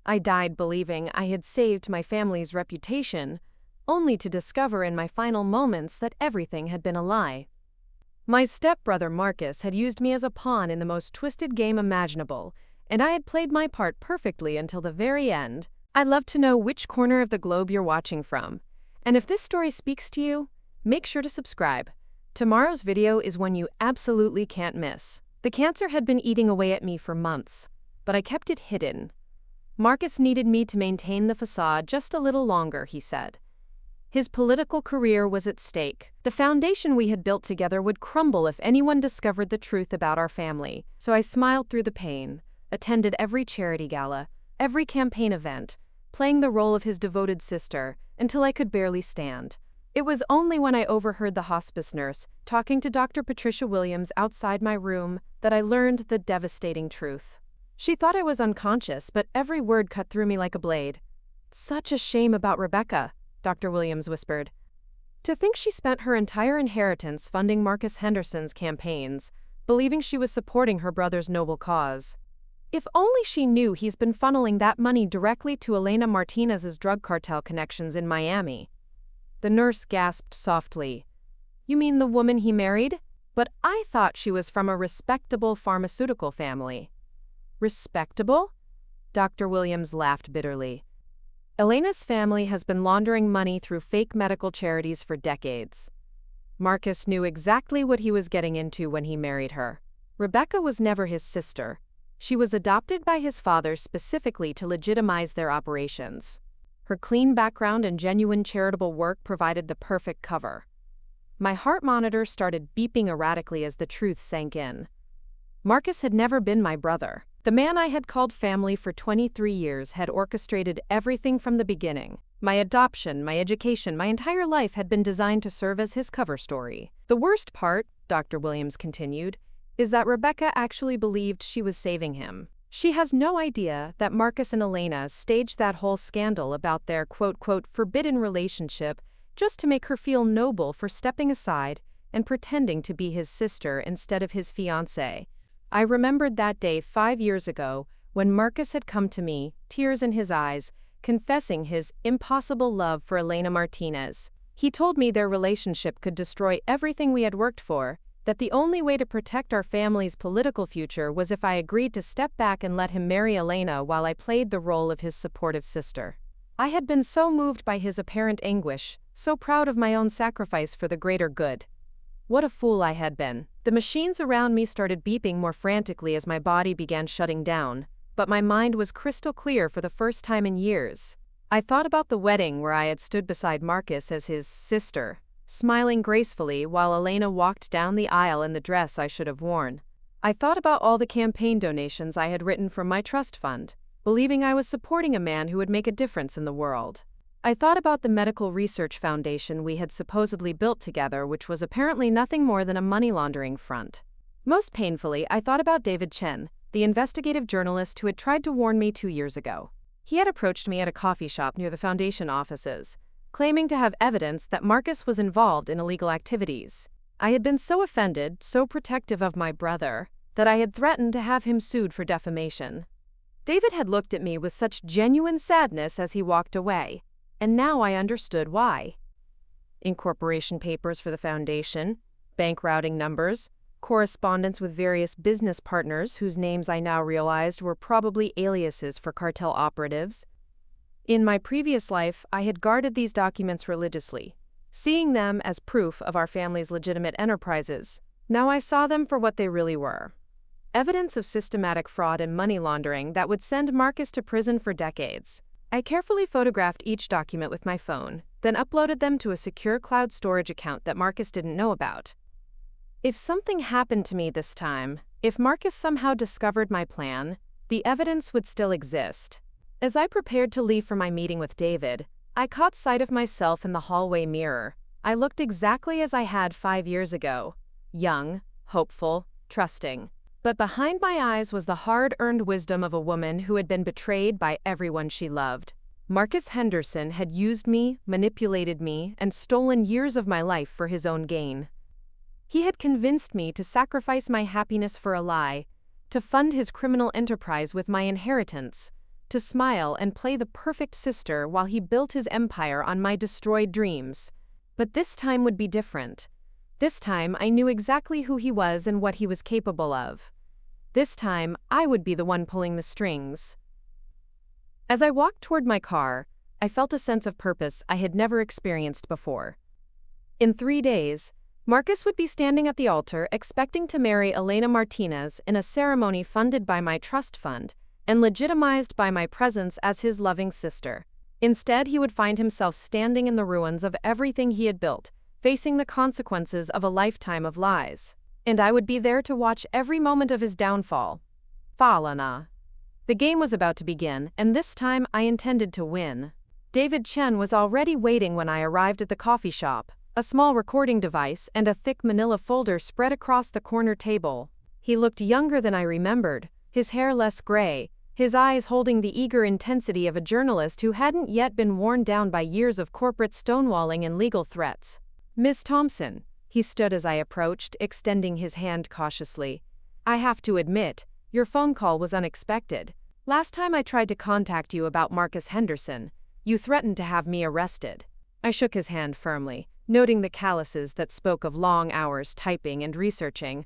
I died believing I had saved my family's reputation, only to discover in my final moments that everything had been a lie. My stepbrother Marcus had used me as a pawn in the most twisted game imaginable, and I had played my part perfectly until the very end. I'd love to know which corner of the globe you're watching from. And if this story speaks to you, make sure to subscribe. Tomorrow's video is one you absolutely can't miss. The cancer had been eating away at me for months, but I kept it hidden. Marcus needed me to maintain the facade just a little longer, he said. His political career was at stake. The foundation we had built together would crumble if anyone discovered the truth about our family. So I smiled through the pain, attended every charity gala, every campaign event, playing the role of his devoted sister, until I could barely stand. It was only when I overheard the hospice nurse talking to Dr. Patricia Williams outside my room that I learned the devastating truth. She thought I was unconscious, but every word cut through me like a blade. "Such a shame about Rebecca," Dr. Williams whispered. "To think she spent her entire inheritance funding Marcus Henderson's campaigns, believing she was supporting her brother's noble cause. If only she knew he's been funneling that money directly to Elena Martinez's drug cartel connections in Miami." The nurse gasped softly. "You mean the woman he married? But I thought she was from a respectable pharmaceutical family." "Respectable?" Dr. Williams laughed bitterly. "Elena's family has been laundering money through fake medical charities for decades. Marcus knew exactly what he was getting into when he married her. Rebecca was never his sister. She was adopted by his father specifically to legitimize their operations. Her clean background and genuine charitable work provided the perfect cover." My heart monitor started beeping erratically as the truth sank in. Marcus had never been my brother. The man I had called family for 23 years had orchestrated everything from the beginning. My adoption, my education, my entire life had been designed to serve as his cover story. "The worst part," Dr. Williams continued, "is that Rebecca actually believed she was saving him. She has no idea that Marcus and Elena staged that whole scandal about their quote-quote forbidden relationship just to make her feel noble for stepping aside and pretending to be his sister instead of his fiancée. I remembered that day 5 years ago when Marcus had come to me, tears in his eyes, confessing his impossible love for Elena Martinez. He told me their relationship could destroy everything we had worked for, that the only way to protect our family's political future was if I agreed to step back and let him marry Elena while I played the role of his supportive sister. I had been so moved by his apparent anguish, so proud of my own sacrifice for the greater good. What a fool I had been. The machines around me started beeping more frantically as my body began shutting down, but my mind was crystal clear for the first time in years. I thought about the wedding where I had stood beside Marcus as his sister, smiling gracefully while Elena walked down the aisle in the dress I should have worn. I thought about all the campaign donations I had written from my trust fund, believing I was supporting a man who would make a difference in the world. I thought about the medical research foundation we had supposedly built together, which was apparently nothing more than a money laundering front. Most painfully, I thought about David Chen, the investigative journalist who had tried to warn me 2 years ago. He had approached me at a coffee shop near the foundation offices, claiming to have evidence that Marcus was involved in illegal activities. I had been so offended, so protective of my brother, that I had threatened to have him sued for defamation. David had looked at me with such genuine sadness as he walked away, and now I understood why. Incorporation papers for the foundation, bank routing numbers, correspondence with various business partners whose names I now realized were probably aliases for cartel operatives. In my previous life, I had guarded these documents religiously, seeing them as proof of our family's legitimate enterprises. Now I saw them for what they really were: evidence of systematic fraud and money laundering that would send Marcus to prison for decades. I carefully photographed each document with my phone, then uploaded them to a secure cloud storage account that Marcus didn't know about. If something happened to me this time, if Marcus somehow discovered my plan, the evidence would still exist. As I prepared to leave for my meeting with David, I caught sight of myself in the hallway mirror. I looked exactly as I had 5 years ago: young, hopeful, trusting. But behind my eyes was the hard-earned wisdom of a woman who had been betrayed by everyone she loved. Marcus Henderson had used me, manipulated me, and stolen years of my life for his own gain. He had convinced me to sacrifice my happiness for a lie, to fund his criminal enterprise with my inheritance, to smile and play the perfect sister while he built his empire on my destroyed dreams. But this time would be different. This time I knew exactly who he was and what he was capable of. This time I would be the one pulling the strings. As I walked toward my car, I felt a sense of purpose I had never experienced before. In 3 days, Marcus would be standing at the altar expecting to marry Elena Martinez in a ceremony funded by my trust fund and legitimized by my presence as his loving sister. Instead, he would find himself standing in the ruins of everything he had built, facing the consequences of a lifetime of lies. And I would be there to watch every moment of his downfall. Falana. The game was about to begin, and this time I intended to win. David Chen was already waiting when I arrived at the coffee shop, a small recording device and a thick manila folder spread across the corner table. He looked younger than I remembered, his hair less gray, his eyes holding the eager intensity of a journalist who hadn't yet been worn down by years of corporate stonewalling and legal threats. "Miss Thompson," he stood as I approached, extending his hand cautiously. "I have to admit, your phone call was unexpected. Last time I tried to contact you about Marcus Henderson, you threatened to have me arrested." I shook his hand firmly, noting the calluses that spoke of long hours typing and researching.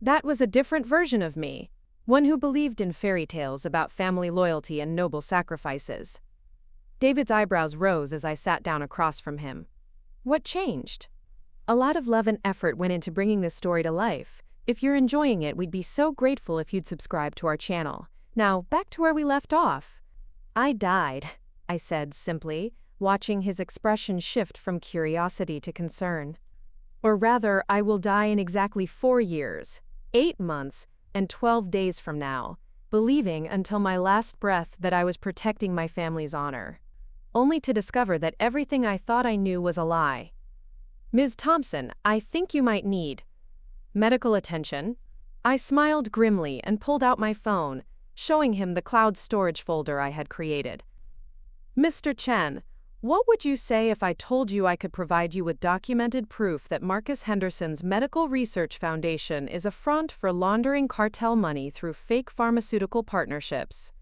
That was a different version of me, one who believed in fairy tales about family loyalty and noble sacrifices. David's eyebrows rose as I sat down across from him. "What changed?" "A lot of love and effort went into bringing this story to life. If you're enjoying it, we'd be so grateful if you'd subscribe to our channel. Now, back to where we left off." "I died," I said simply, watching his expression shift from curiosity to concern. "Or rather, I will die in exactly 4 years, 8 months, and 12 days from now, believing until my last breath that I was protecting my family's honor, only to discover that everything I thought I knew was a lie. Ms. Thompson, I think you might need medical attention." I smiled grimly and pulled out my phone, showing him the cloud storage folder I had created. "Mr. Chen, what would you say if I told you I could provide you with documented proof that Marcus Henderson's Medical Research Foundation is a front for laundering cartel money through fake pharmaceutical partnerships?"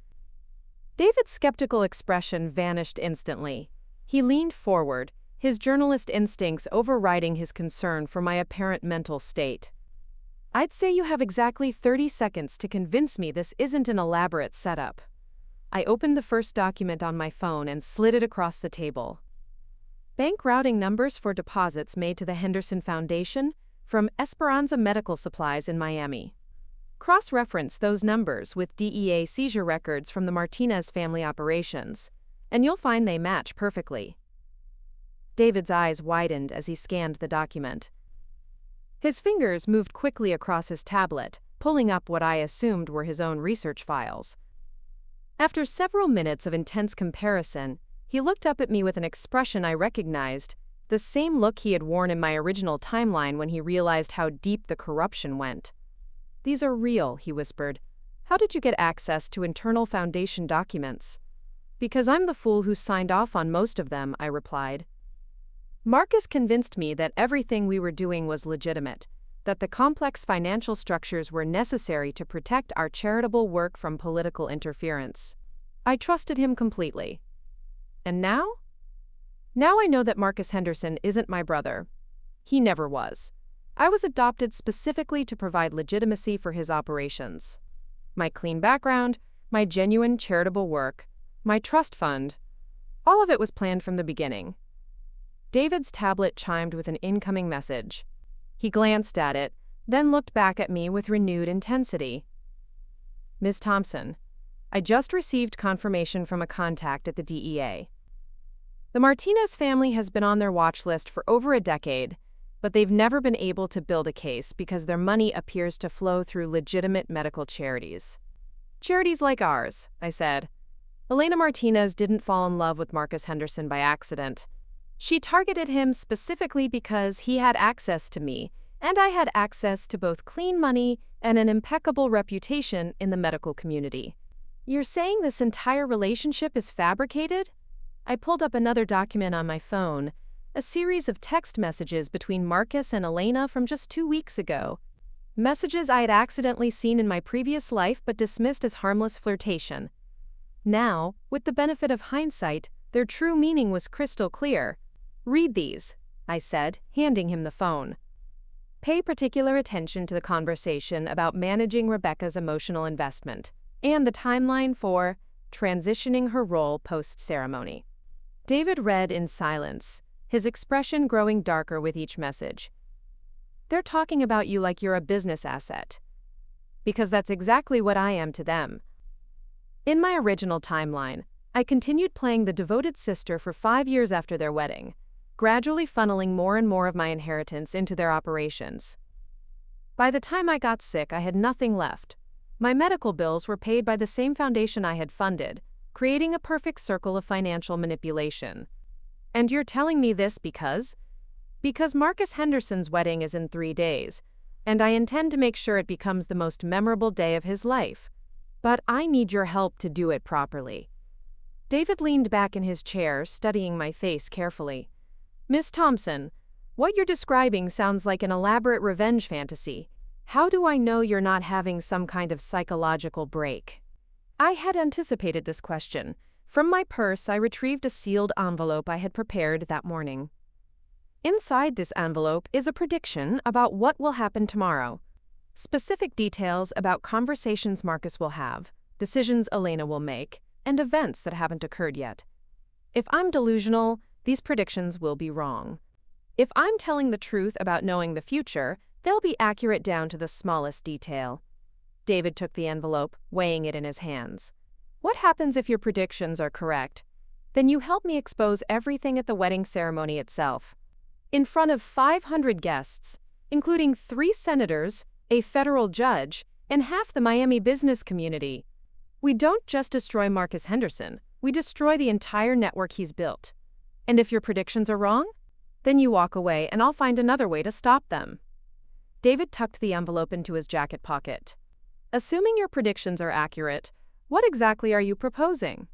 David's skeptical expression vanished instantly. He leaned forward, his journalist instincts overriding his concern for my apparent mental state. "I'd say you have exactly 30 seconds to convince me this isn't an elaborate setup." I opened the first document on my phone and slid it across the table. "Bank routing numbers for deposits made to the Henderson Foundation from Esperanza Medical Supplies in Miami. Cross-reference those numbers with DEA seizure records from the Martinez family operations, and you'll find they match perfectly." David's eyes widened as he scanned the document. His fingers moved quickly across his tablet, pulling up what I assumed were his own research files. After several minutes of intense comparison, he looked up at me with an expression I recognized, the same look he had worn in my original timeline when he realized how deep the corruption went. "These are real," he whispered. "How did you get access to internal Foundation documents?" "Because I'm the fool who signed off on most of them," I replied. "Marcus convinced me that everything we were doing was legitimate, that the complex financial structures were necessary to protect our charitable work from political interference. I trusted him completely. And now? Now I know that Marcus Henderson isn't my brother. He never was. I was adopted specifically to provide legitimacy for his operations. My clean background, my genuine charitable work, my trust fund, all of it was planned from the beginning." David's tablet chimed with an incoming message. He glanced at it, then looked back at me with renewed intensity. "Ms. Thompson, I just received confirmation from a contact at the DEA. The Martinez family has been on their watch list for over a decade, but they've never been able to build a case because their money appears to flow through legitimate medical charities." "Charities like ours," I said. "Elena Martinez didn't fall in love with Marcus Henderson by accident. She targeted him specifically because he had access to me, and I had access to both clean money and an impeccable reputation in the medical community." "You're saying this entire relationship is fabricated?" I pulled up another document on my phone, a series of text messages between Marcus and Elena from just 2 weeks ago. Messages I had accidentally seen in my previous life but dismissed as harmless flirtation. Now, with the benefit of hindsight, their true meaning was crystal clear. "Read these," I said, handing him the phone. "Pay particular attention to the conversation about managing Rebecca's emotional investment and the timeline for transitioning her role post-ceremony." David read in silence, his expression growing darker with each message. "They're talking about you like you're a business asset. Because that's exactly what I am to them." In my original timeline, I continued playing the devoted sister for 5 years after their wedding, gradually funneling more and more of my inheritance into their operations. By the time I got sick, I had nothing left. My medical bills were paid by the same foundation I had funded, creating a perfect circle of financial manipulation. "And you're telling me this because?" "Because Marcus Henderson's wedding is in 3 days, and I intend to make sure it becomes the most memorable day of his life. But I need your help to do it properly." David leaned back in his chair, studying my face carefully. "Miss Thompson, what you're describing sounds like an elaborate revenge fantasy. How do I know you're not having some kind of psychological break?" I had anticipated this question. From my purse, I retrieved a sealed envelope I had prepared that morning. Inside this envelope is a prediction about what will happen tomorrow. Specific details about conversations Marcus will have, decisions Elena will make, and events that haven't occurred yet. If I'm delusional, these predictions will be wrong. If I'm telling the truth about knowing the future, they'll be accurate down to the smallest detail. David took the envelope, weighing it in his hands. "What happens if your predictions are correct? Then you help me expose everything at the wedding ceremony itself. In front of 500 guests, including 3 senators, a federal judge, and half the Miami business community. We don't just destroy Marcus Henderson, we destroy the entire network he's built. And if your predictions are wrong, then you walk away and I'll find another way to stop them." David tucked the envelope into his jacket pocket. "Assuming your predictions are accurate, what exactly are you proposing?"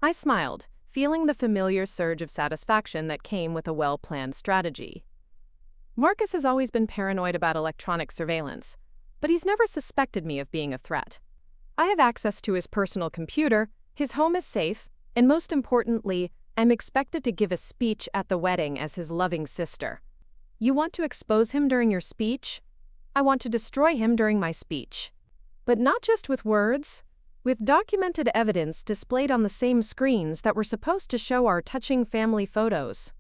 I smiled, feeling the familiar surge of satisfaction that came with a well-planned strategy. Marcus has always been paranoid about electronic surveillance, but he's never suspected me of being a threat. I have access to his personal computer, his home is safe, and most importantly, I'm expected to give a speech at the wedding as his loving sister. You want to expose him during your speech? I want to destroy him during my speech. But not just with words, with documented evidence displayed on the same screens that were supposed to show our touching family photos.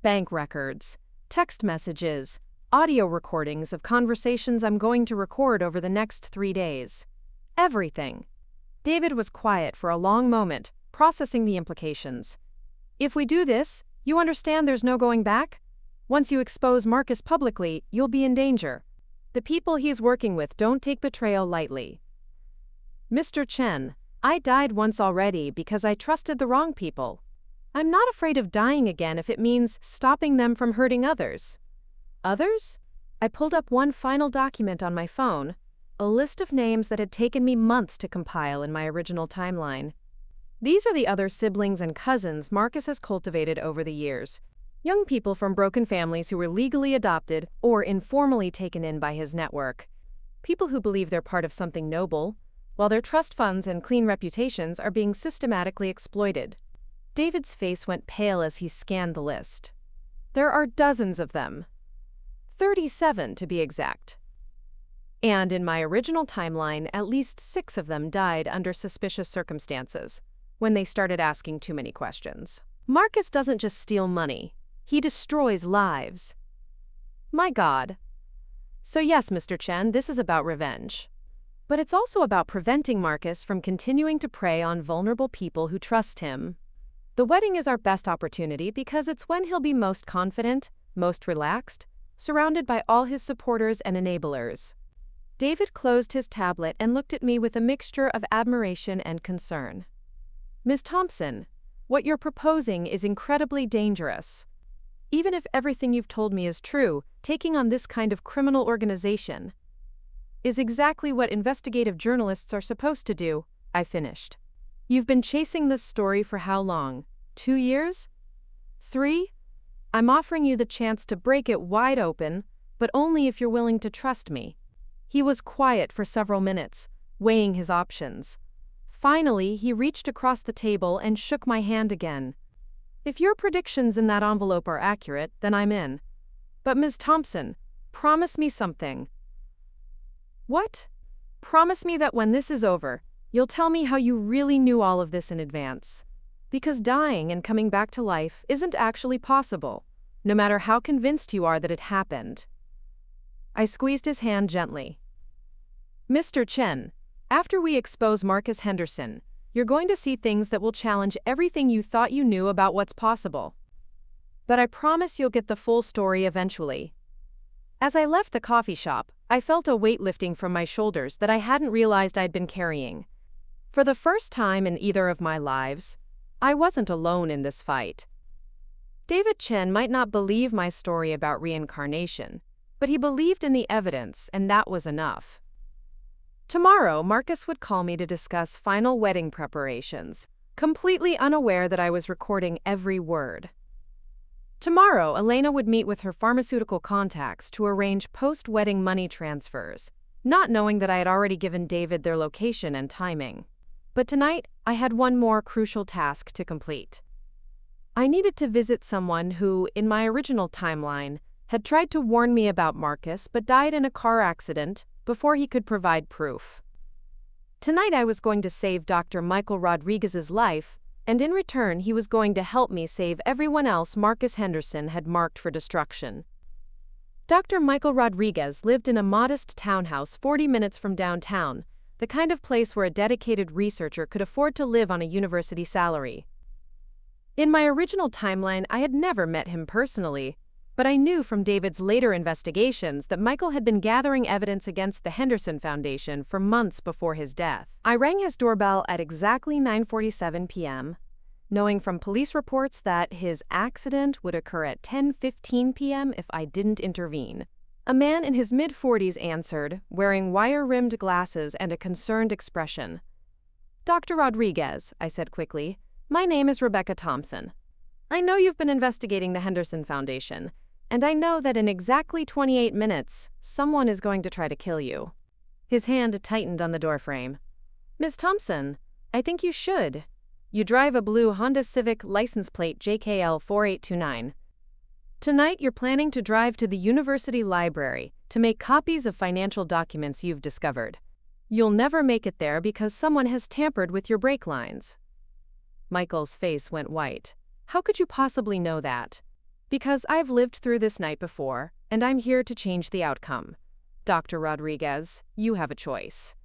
Bank records, text messages, audio recordings of conversations I'm going to record over the next 3 days. Everything. David was quiet for a long moment, processing the implications. "If we do this, you understand there's no going back? Once you expose Marcus publicly, you'll be in danger. The people he's working with don't take betrayal lightly." "Mr. Chen, I died once already because I trusted the wrong people. I'm not afraid of dying again if it means stopping them from hurting others." "Others?" I pulled up one final document on my phone, a list of names that had taken me months to compile in my original timeline. These are the other siblings and cousins Marcus has cultivated over the years. Young people from broken families who were legally adopted or informally taken in by his network. People who believe they're part of something noble, while their trust funds and clean reputations are being systematically exploited. David's face went pale as he scanned the list. There are dozens of them. 37 to be exact. And in my original timeline, at least 6 of them died under suspicious circumstances, when they started asking too many questions. Marcus doesn't just steal money, he destroys lives. My God. So yes, Mr. Chen, this is about revenge. But it's also about preventing Marcus from continuing to prey on vulnerable people who trust him. The wedding is our best opportunity because it's when he'll be most confident, most relaxed, surrounded by all his supporters and enablers. David closed his tablet and looked at me with a mixture of admiration and concern. Ms. Thompson, what you're proposing is incredibly dangerous. Even if everything you've told me is true, taking on this kind of criminal organization is exactly what investigative journalists are supposed to do, I finished. You've been chasing this story for how long? 2 years? 3? I'm offering you the chance to break it wide open, but only if you're willing to trust me. He was quiet for several minutes, weighing his options. Finally, he reached across the table and shook my hand again. If your predictions in that envelope are accurate, then I'm in. But Ms. Thompson, promise me something. What? Promise me that when this is over, you'll tell me how you really knew all of this in advance. Because dying and coming back to life isn't actually possible, no matter how convinced you are that it happened. I squeezed his hand gently. Mr. Chen, after we expose Marcus Henderson, you're going to see things that will challenge everything you thought you knew about what's possible. But I promise you'll get the full story eventually. As I left the coffee shop, I felt a weight lifting from my shoulders that I hadn't realized I'd been carrying. For the first time in either of my lives, I wasn't alone in this fight. David Chen might not believe my story about reincarnation, but he believed in the evidence, and that was enough. Tomorrow, Marcus would call me to discuss final wedding preparations, completely unaware that I was recording every word. Tomorrow, Elena would meet with her pharmaceutical contacts to arrange post-wedding money transfers, not knowing that I had already given David their location and timing. But tonight, I had one more crucial task to complete. I needed to visit someone who, in my original timeline, had tried to warn me about Marcus but died in a car accident before he could provide proof. Tonight I was going to save Dr. Michael Rodriguez's life, and in return he was going to help me save everyone else Marcus Henderson had marked for destruction. Dr. Michael Rodriguez lived in a modest townhouse 40 minutes from downtown, the kind of place where a dedicated researcher could afford to live on a university salary. In my original timeline, I had never met him personally, but I knew from David's later investigations that Michael had been gathering evidence against the Henderson Foundation for months before his death. I rang his doorbell at exactly 9:47 p.m., knowing from police reports that his accident would occur at 10:15 p.m. if I didn't intervene. A man in his mid-40s answered, wearing wire-rimmed glasses and a concerned expression. "Dr. Rodriguez," I said quickly, "my name is Rebecca Thompson. I know you've been investigating the Henderson Foundation, and I know that in exactly 28 minutes, someone is going to try to kill you." His hand tightened on the doorframe. "Ms. Thompson, I think you should. You drive a blue Honda Civic license plate JKL 4829. Tonight you're planning to drive to the university library to make copies of financial documents you've discovered. You'll never make it there because someone has tampered with your brake lines." Michael's face went white. "How could you possibly know that?" "Because I've lived through this night before, and I'm here to change the outcome. Dr. Rodriguez, you have a choice.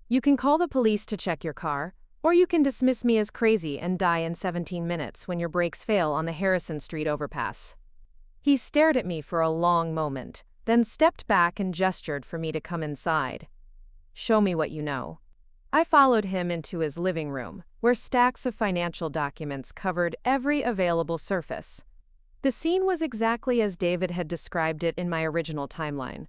You can call the police to check your car, or you can dismiss me as crazy and die in 17 minutes when your brakes fail on the Harrison Street overpass." He stared at me for a long moment, then stepped back and gestured for me to come inside. "Show me what you know." I followed him into his living room, where stacks of financial documents covered every available surface. The scene was exactly as David had described it in my original timeline.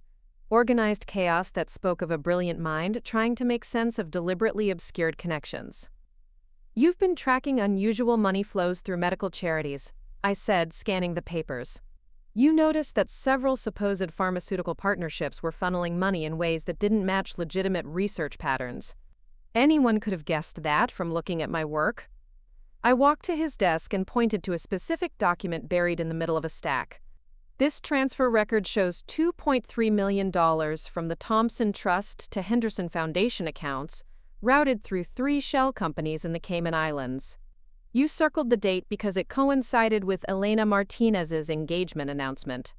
Organized chaos that spoke of a brilliant mind trying to make sense of deliberately obscured connections. "You've been tracking unusual money flows through medical charities," I said, scanning the papers. "You noticed that several supposed pharmaceutical partnerships were funneling money in ways that didn't match legitimate research patterns. Anyone could have guessed that from looking at my work." I walked to his desk and pointed to a specific document buried in the middle of a stack. "This transfer record shows $2.3 million from the Thompson Trust to Henderson Foundation accounts, routed through 3 shell companies in the Cayman Islands. You circled the date because it coincided with Elena Martinez's engagement announcement."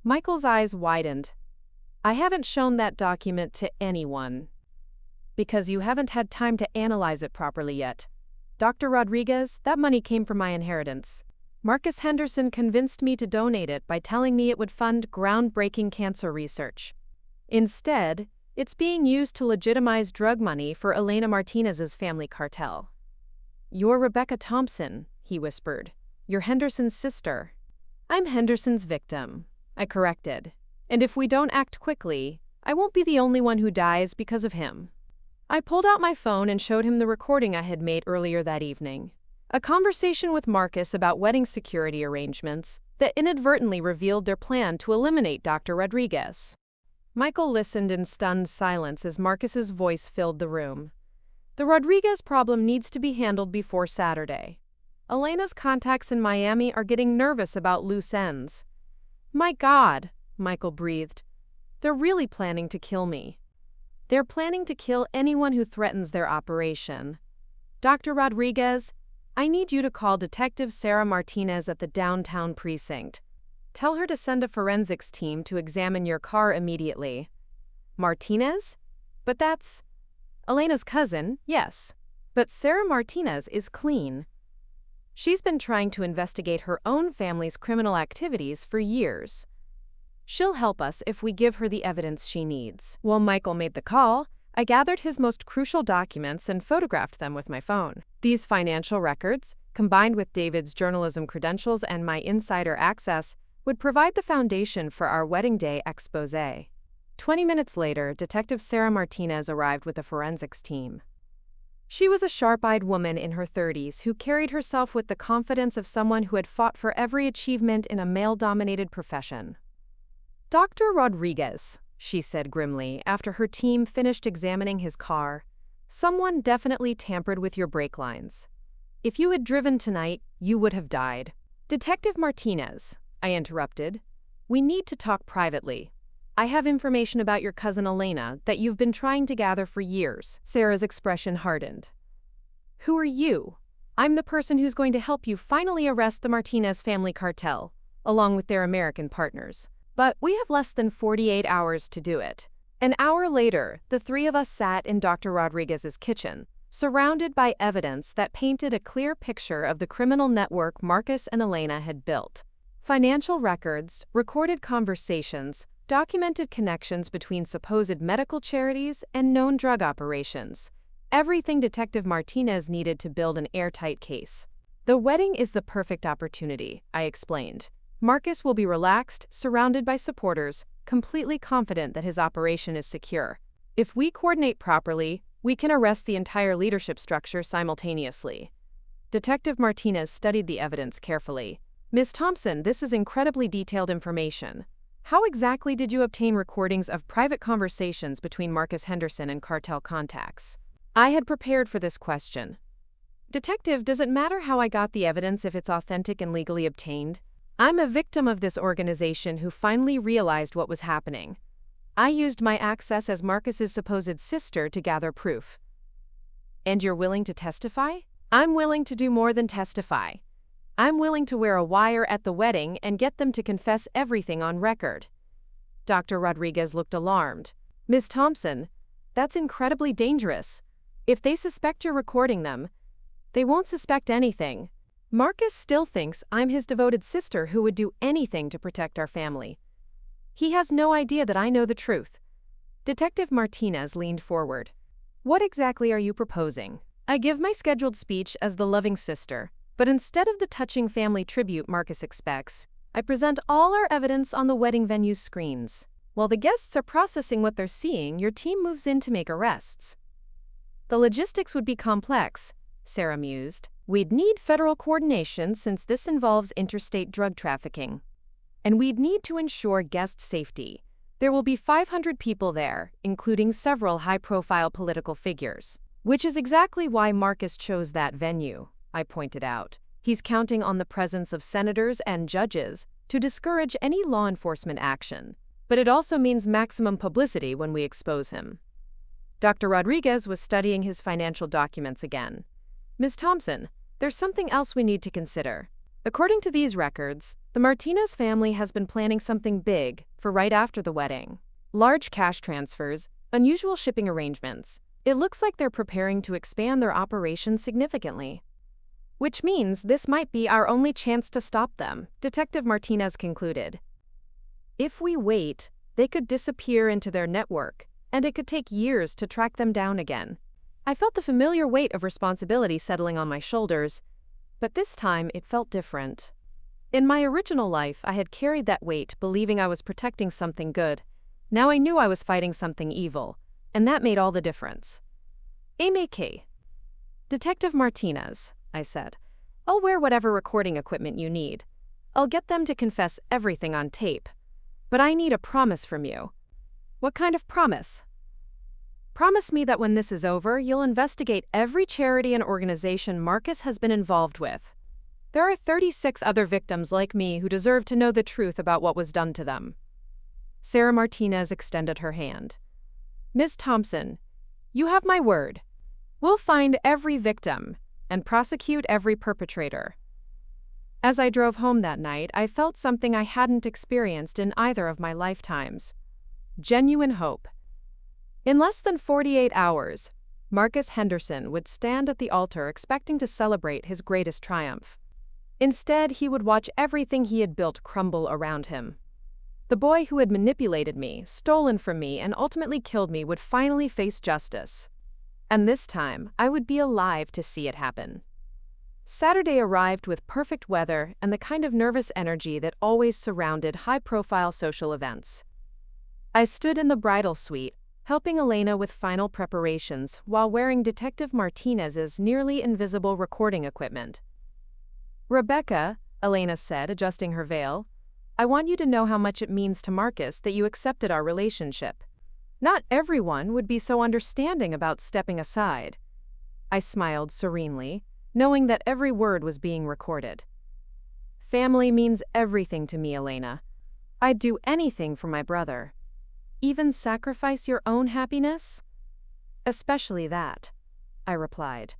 Michael's eyes widened. "I haven't shown that document to anyone. Because you haven't had time to analyze it properly yet. Dr. Rodriguez, that money came from my inheritance. Marcus Henderson convinced me to donate it by telling me it would fund groundbreaking cancer research. Instead, it's being used to legitimize drug money for Elena Martinez's family cartel." "You're Rebecca Thompson," he whispered. "You're Henderson's sister." "I'm Henderson's victim," I corrected. "And if we don't act quickly, I won't be the only one who dies because of him." I pulled out my phone and showed him the recording I had made earlier that evening. A conversation with Marcus about wedding security arrangements that inadvertently revealed their plan to eliminate Dr. Rodriguez. Michael listened in stunned silence as Marcus's voice filled the room. The Rodriguez problem needs to be handled before Saturday. Elena's contacts in Miami are getting nervous about loose ends. My God, Michael breathed. They're really planning to kill me. They're planning to kill anyone who threatens their operation. Dr. Rodriguez, I need you to call Detective Sarah Martinez at the downtown precinct. Tell her to send a forensics team to examine your car immediately. Martinez? But that's Elena's cousin, yes. But Sarah Martinez is clean. She's been trying to investigate her own family's criminal activities for years. She'll help us if we give her the evidence she needs. While Michael made the call, I gathered his most crucial documents and photographed them with my phone. These financial records, combined with David's journalism credentials and my insider access, would provide the foundation for our wedding day exposé. 20 minutes later, Detective Sarah Martinez arrived with a forensics team. She was a sharp-eyed woman in her 30s who carried herself with the confidence of someone who had fought for every achievement in a male-dominated profession. Dr. Rodriguez, she said grimly after her team finished examining his car, someone definitely tampered with your brake lines. If you had driven tonight, you would have died. Detective Martinez, I interrupted, we need to talk privately. I have information about your cousin Elena that you've been trying to gather for years. Sarah's expression hardened. Who are you? I'm the person who's going to help you finally arrest the Martinez family cartel, along with their American partners. But we have less than 48 hours to do it. An hour later, the three of us sat in Dr. Rodriguez's kitchen, surrounded by evidence that painted a clear picture of the criminal network Marcus and Elena had built. Financial records, recorded conversations, documented connections between supposed medical charities and known drug operations. Everything Detective Martinez needed to build an airtight case. The wedding is the perfect opportunity, I explained. Marcus will be relaxed, surrounded by supporters, completely confident that his operation is secure. If we coordinate properly, we can arrest the entire leadership structure simultaneously. Detective Martinez studied the evidence carefully. Ms. Thompson, this is incredibly detailed information. How exactly did you obtain recordings of private conversations between Marcus Henderson and cartel contacts? I had prepared for this question. Detective, does it matter how I got the evidence if it's authentic and legally obtained? I'm a victim of this organization who finally realized what was happening. I used my access as Marcus's supposed sister to gather proof. And you're willing to testify? I'm willing to do more than testify. I'm willing to wear a wire at the wedding and get them to confess everything on record. Dr. Rodriguez looked alarmed. Ms. Thompson, that's incredibly dangerous. If they suspect you're recording them, they won't suspect anything. Marcus still thinks I'm his devoted sister who would do anything to protect our family. He has no idea that I know the truth. Detective Martinez leaned forward. What exactly are you proposing? I give my scheduled speech as the loving sister, but instead of the touching family tribute Marcus expects, I present all our evidence on the wedding venue's screens. While the guests are processing what they're seeing, your team moves in to make arrests. The logistics would be complex, Sarah mused. We'd need federal coordination since this involves interstate drug trafficking. And we'd need to ensure guest safety. There will be 500 people there, including several high-profile political figures. Which is exactly why Marcus chose that venue, I pointed out. He's counting on the presence of senators and judges to discourage any law enforcement action. But it also means maximum publicity when we expose him. Dr. Rodriguez was studying his financial documents again. Ms. Thompson, there's something else we need to consider. According to these records, the Martinez family has been planning something big for right after the wedding. Large cash transfers, unusual shipping arrangements. It looks like they're preparing to expand their operation significantly. Which means this might be our only chance to stop them, Detective Martinez concluded. If we wait, they could disappear into their network, and it could take years to track them down again. I felt the familiar weight of responsibility settling on my shoulders, but this time it felt different. In my original life, I had carried that weight, believing I was protecting something good. Now I knew I was fighting something evil, and that made all the difference. "Aimee. Detective Martinez," I said. "I'll wear whatever recording equipment you need. I'll get them to confess everything on tape. But I need a promise from you." "What kind of promise?" Promise me that when this is over, you'll investigate every charity and organization Marcus has been involved with. There are 36 other victims like me who deserve to know the truth about what was done to them." Sarah Martinez extended her hand. "Ms. Thompson, you have my word. We'll find every victim and prosecute every perpetrator." As I drove home that night, I felt something I hadn't experienced in either of my lifetimes. Genuine hope. In less than 48 hours, Marcus Henderson would stand at the altar expecting to celebrate his greatest triumph. Instead, he would watch everything he had built crumble around him. The boy who had manipulated me, stolen from me, and ultimately killed me would finally face justice. And this time, I would be alive to see it happen. Saturday arrived with perfect weather and the kind of nervous energy that always surrounded high-profile social events. I stood in the bridal suite, helping Elena with final preparations while wearing Detective Martinez's nearly invisible recording equipment. "Rebecca," Elena said, adjusting her veil, "I want you to know how much it means to Marcus that you accepted our relationship. Not everyone would be so understanding about stepping aside." I smiled serenely, knowing that every word was being recorded. "Family means everything to me, Elena. I'd do anything for my brother. Even sacrifice your own happiness?" "Especially that," I replied.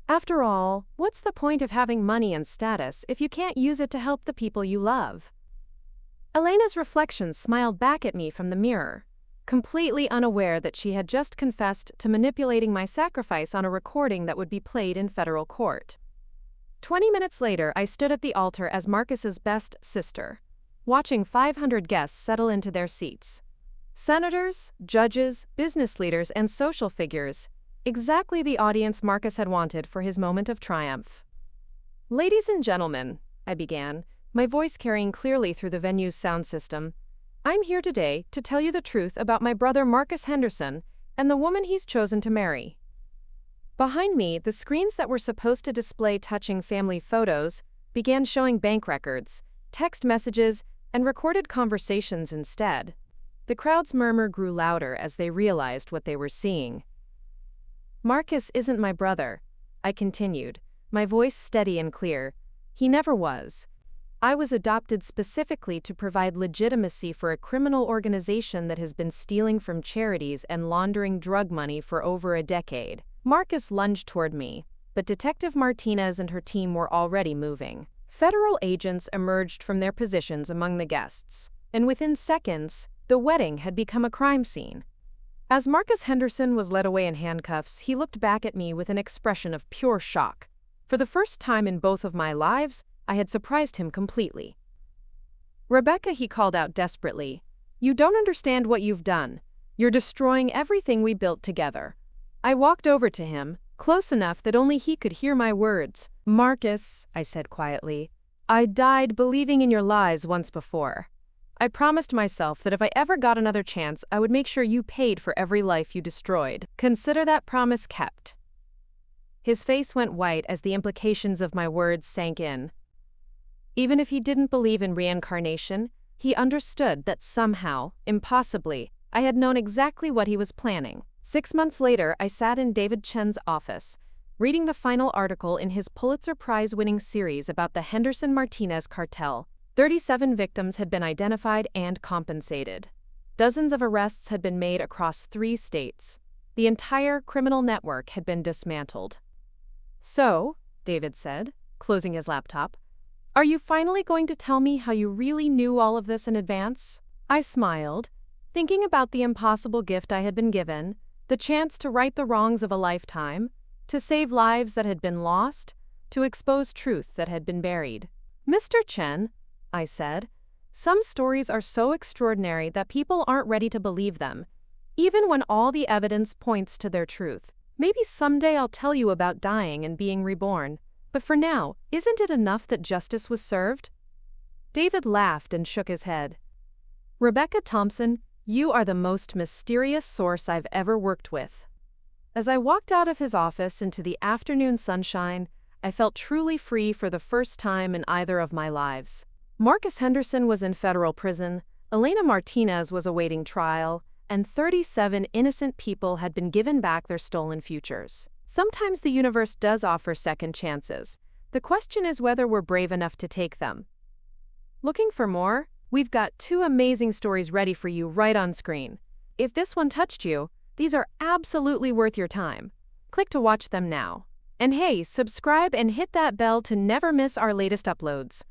"After all, what's the point of having money and status if you can't use it to help the people you love?" Elena's reflection smiled back at me from the mirror, completely unaware that she had just confessed to manipulating my sacrifice on a recording that would be played in federal court. 20 minutes later, I stood at the altar as Marcus's best sister, watching 500 guests settle into their seats. Senators, judges, business leaders, and social figures, exactly the audience Marcus had wanted for his moment of triumph. "Ladies and gentlemen," I began, my voice carrying clearly through the venue's sound system, "I'm here today to tell you the truth about my brother Marcus Henderson and the woman he's chosen to marry." Behind me, the screens that were supposed to display touching family photos began showing bank records, text messages, and recorded conversations instead. The crowd's murmur grew louder as they realized what they were seeing. "Marcus isn't my brother," I continued, my voice steady and clear. "He never was. I was adopted specifically to provide legitimacy for a criminal organization that has been stealing from charities and laundering drug money for over a decade." Marcus lunged toward me, but Detective Martinez and her team were already moving. Federal agents emerged from their positions among the guests, and within seconds, the wedding had become a crime scene. As Marcus Henderson was led away in handcuffs, he looked back at me with an expression of pure shock. For the first time in both of my lives, I had surprised him completely. "Rebecca," he called out desperately, "you don't understand what you've done. You're destroying everything we built together." I walked over to him, close enough that only he could hear my words. "Marcus," I said quietly, "I died believing in your lies once before. I promised myself that if I ever got another chance, I would make sure you paid for every life you destroyed. Consider that promise kept." His face went white as the implications of my words sank in. Even if he didn't believe in reincarnation, he understood that somehow, impossibly, I had known exactly what he was planning. 6 months later, I sat in David Chen's office, reading the final article in his Pulitzer Prize-winning series about the Henderson-Martinez cartel. 37 victims had been identified and compensated. Dozens of arrests had been made across 3 states. The entire criminal network had been dismantled. "So," David said, closing his laptop, "are you finally going to tell me how you really knew all of this in advance?" I smiled, thinking about the impossible gift I had been given, the chance to right the wrongs of a lifetime, to save lives that had been lost, to expose truth that had been buried. "Mr. Chen," I said, "some stories are so extraordinary that people aren't ready to believe them, even when all the evidence points to their truth. Maybe someday I'll tell you about dying and being reborn, but for now, isn't it enough that justice was served?" David laughed and shook his head. "Rebecca Thompson, you are the most mysterious source I've ever worked with." As I walked out of his office into the afternoon sunshine, I felt truly free for the first time in either of my lives. Marcus Henderson was in federal prison, Elena Martinez was awaiting trial, and 37 innocent people had been given back their stolen futures. Sometimes the universe does offer second chances. The question is whether we're brave enough to take them. Looking for more? We've got 2 amazing stories ready for you right on screen. If this one touched you, these are absolutely worth your time. Click to watch them now. And hey, subscribe and hit that bell to never miss our latest uploads.